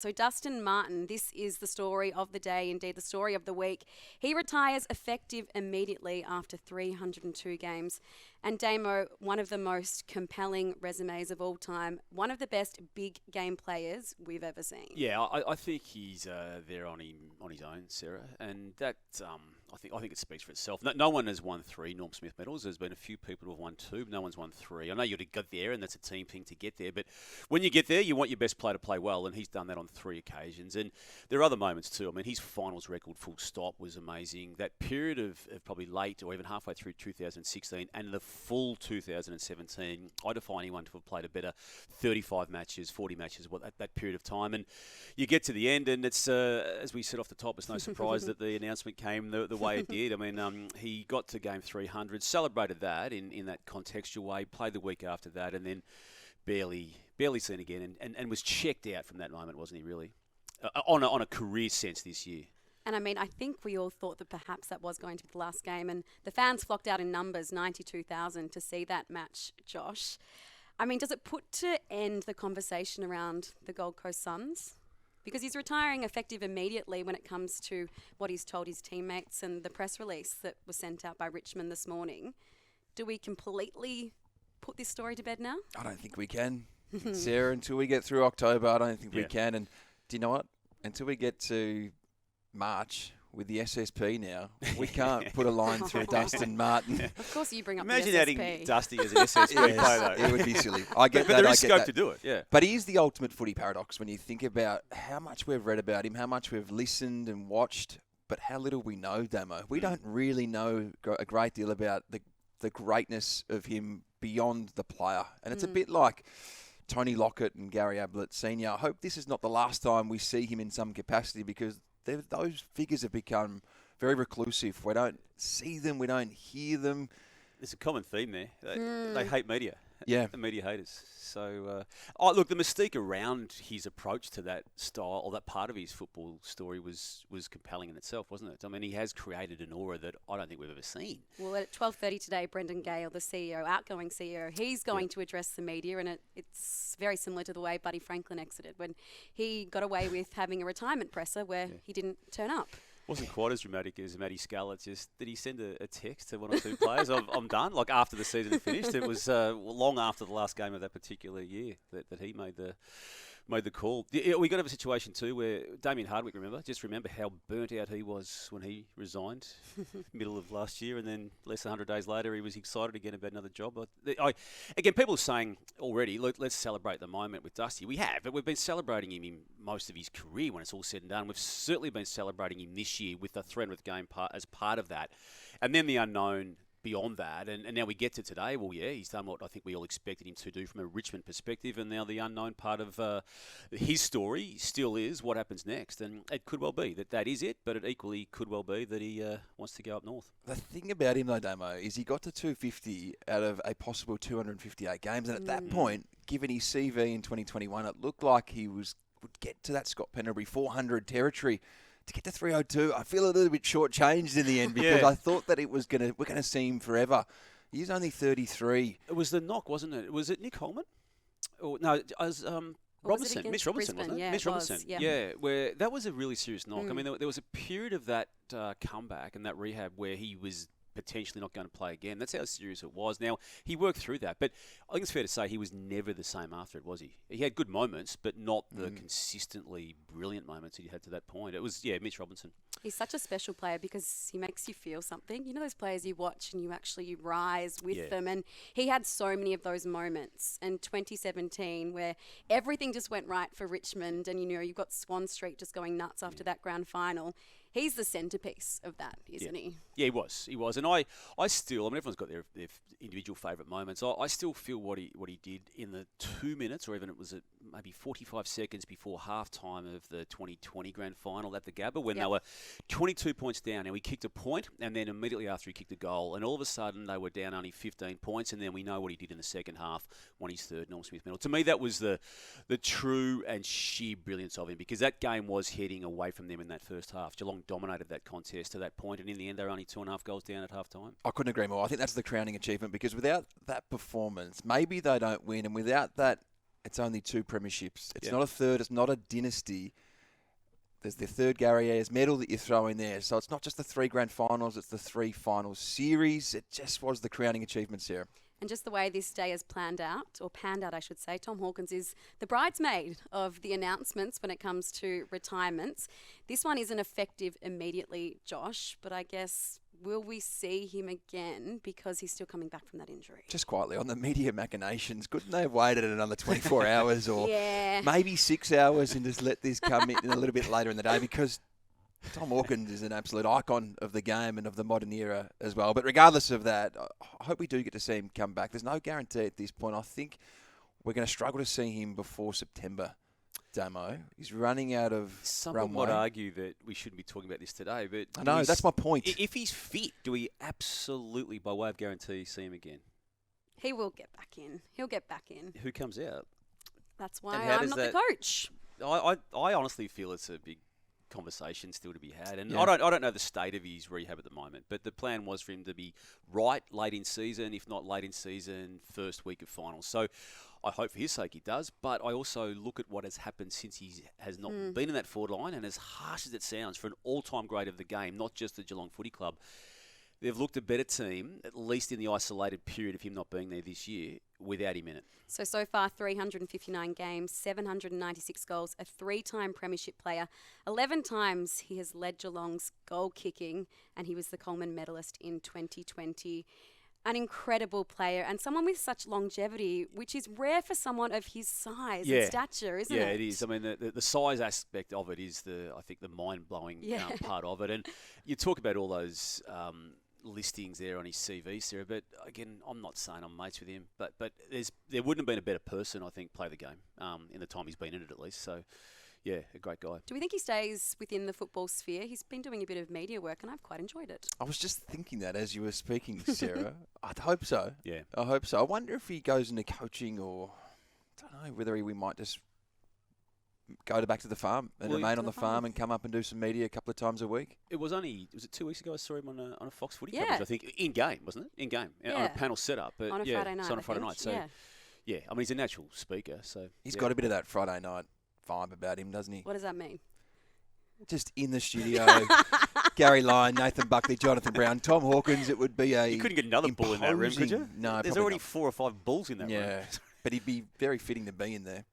So Dustin Martin, this is the story of the day, indeed the story of the week. He retires effective immediately after 302 games. And Damo, one of the most compelling resumes of all time, one of the best big game players we've ever seen. Yeah, I think he's there on his own, Sarah, and that I think it speaks for itself. No one has won 3 Norm Smith medals. There's been a few people who have won 2, but no one's won 3. I know you've got there, and that's a team thing to get there. But when you get there, you want your best player to play well, and he's done that on 3 occasions. And there are other moments too. I mean, his finals record, full stop, was amazing. That period of probably late or even halfway through 2016 and the full 2017, I defy anyone to have played a better 35 matches, 40 matches, that period of time. And you get to the end, and it's as we said off the top, it's no surprise that the announcement came the way it did. I mean, he got to game 300, celebrated that in that contextual way, played the week after that, and then barely seen again, and was checked out from that moment, wasn't he, really? On a career sense this year. And I mean, I think we all thought that perhaps that was going to be the last game, and the fans flocked out in numbers, 92,000, to see that match, Josh. I mean, does it put to end the conversation around the Gold Coast Suns? Because he's retiring effective immediately when it comes to what he's told his teammates and the press release that was sent out by Richmond this morning. Do we completely put this story to bed now? I don't think we can, Sarah, until we get through October. I don't think we can. And do you know what? Until we get to March with the SSP now, we can't put a line through Dustin Martin. Of course you bring up Imagine the SSP. adding Dusty as an SSP player, though. It would be silly. I get but that. there is scope to do it, yeah. But he is the ultimate footy paradox when you think about how much we've read about him, how much we've listened and watched, but how little we know, Damo. We don't really know a great deal about the greatness of him beyond the player. And it's a bit like Tony Lockett and Gary Ablett Sr. I hope this is not the last time we see him in some capacity, because those figures have become very reclusive. We don't see them. We don't hear them. There's a common theme there. They hate media. Yeah. The media haters. So, look, the mystique around his approach to that style, or that part of his football story, was compelling in itself, wasn't it? I mean, he has created an aura that I don't think we've ever seen. Well, at 12:30 today, Brendan Gale, the CEO, outgoing CEO, he's going to address the media, and it's very similar to the way Buddy Franklin exited when he got away with having a retirement presser where he didn't turn up. Wasn't quite as dramatic as Matty Scarlett. Just did he send a text to one or two players? I'm done. Like after the season had finished, it was long after the last game of that particular year that he made the call. Yeah, we got to have a situation too where Damian Hardwick, remember how burnt out he was when he resigned middle of last year, and then less than 100 days later he was excited again about another job. Again, people are saying already, let's celebrate the moment with Dusty. We have, but we've been celebrating him in most of his career when it's all said and done. We've certainly been celebrating him this year with the 300th game as part of that. And then the unknown beyond that, and now we get to today. Well, yeah, he's done what I think we all expected him to do from a Richmond perspective, and now the unknown part of his story still is what happens next, and it could well be that is it, but it equally could well be that he wants to go up north. The thing about him, though, Damo, is he got to 250 out of a possible 258 games, and at that point, given his CV in 2021, it looked like he would get to that Scott Pendlebury 400 territory. To get to 302, I feel a little bit shortchanged in the end, because I thought that we're going to see him forever. He's only 33. It was the knock, wasn't it? Was it Nick Holman? Or no, it was Robinson. Mitch Robinson, Brisbane? wasn't it? Yeah, Mitch Robinson. yeah. Where that was a really serious knock. I mean, there was a period of that comeback and that rehab where he was potentially not going to play again. That's how serious it was. Now, he worked through that, but I think it's fair to say he was never the same after it, was he? He had good moments, but not the consistently brilliant moments he had to that point. It was, Mitch Robinson. He's such a special player because he makes you feel something. You know those players you watch and you rise with them, and he had so many of those moments in 2017 where everything just went right for Richmond, and you've got Swan Street just going nuts after that grand final. He's the centrepiece of that, isn't he? Yeah, he was. And I still, everyone's got their individual favourite moments. I still feel what he did in the 2 minutes, or even it was maybe 45 seconds before half-time of the 2020 grand final at the Gabba, when they were 22 points down. And we kicked a point, and then immediately after he kicked a goal, and all of a sudden they were down only 15 points, and then we know what he did in the second half, won his third Norm Smith medal. To me, that was the true and sheer brilliance of him, because that game was heading away from them in that first half. Geelong dominated that contest to that point, and in the end, they were only 2.5 goals down at half-time. I couldn't agree more. I think that's the crowning achievement, because without that performance, maybe they don't win, and without that It's only 2 premierships. It's Yeah. not a third. It's not a dynasty. There's the third Gary Ayres medal that you throw in there. So it's not just the 3 grand finals. It's the 3 finals series. It just was the crowning achievement, Sarah. And just the way this day is panned out, I should say, Tom Hawkins is the bridesmaid of the announcements when it comes to retirements. This one isn't effective immediately, Josh, but I guess will we see him again because he's still coming back from that injury? Just quietly, on the media machinations, couldn't they have waited another 24 hours or maybe 6 hours and just let this come in a little bit later in the day? Because Tom Hawkins is an absolute icon of the game and of the modern era as well. But regardless of that, I hope we do get to see him come back. There's no guarantee at this point. I think we're going to struggle to see him before September, Damo. He's running out of Someone runway. might argue that we shouldn't be talking about this today, but I know, that's my point. If he's fit, do we absolutely, by way of guarantee, see him again? He will get back in. He'll get back in. Who comes out? That's why how I'm does not that- the coach. I honestly feel it's a big conversation still to be had, and Yeah. I don't know the state of his rehab at the moment, but the plan was for him to be right late in season, if not late in season, first week of finals. So I hope for his sake he does, but I also look at what has happened since he has not been in that forward line, and as harsh as it sounds, for an all-time great of the game, not just the Geelong Footy Club, they've looked a better team, at least in the isolated period of him not being there this year, without him in it. So far, 359 games, 796 goals, a 3-time premiership player. 11 times he has led Geelong's goal kicking, and he was the Coleman medalist in 2020. An incredible player and someone with such longevity, which is rare for someone of his size and stature, isn't it? Yeah, it is. I mean, the size aspect of it is I think the mind-blowing part of it. And you talk about all those listings there on his CV, Sarah, but again, I'm not saying I'm mates with him, but there wouldn't have been a better person, I think, play the game in the time he's been in it at least. So, yeah, a great guy. Do we think he stays within the football sphere? He's been doing a bit of media work and I've quite enjoyed it. I was just thinking that as you were speaking, Sarah. I'd hope so. Yeah. I hope so. I wonder if he goes into coaching or, I don't know, whether we might just go back to the farm and remain on the farm and come up and do some media a couple of times a week. It was it 2 weeks ago I saw him on a Fox Footy Yeah. coverage, I think, in-game, wasn't it? In-game, on a panel setup. But On a Friday night, so on I a Friday think. night. So, yeah, I mean, he's a natural speaker. So He's got a bit of that Friday night vibe about him, doesn't he? What does that mean? Just in the studio, Gary Lyon, Nathan Buckley, Jonathan Brown, Tom Hawkins, it would be a You couldn't get another bull in that room, could you? No, There's probably already not. 4 or 5 bulls in that room. Yeah, but he'd be very fitting to be in there.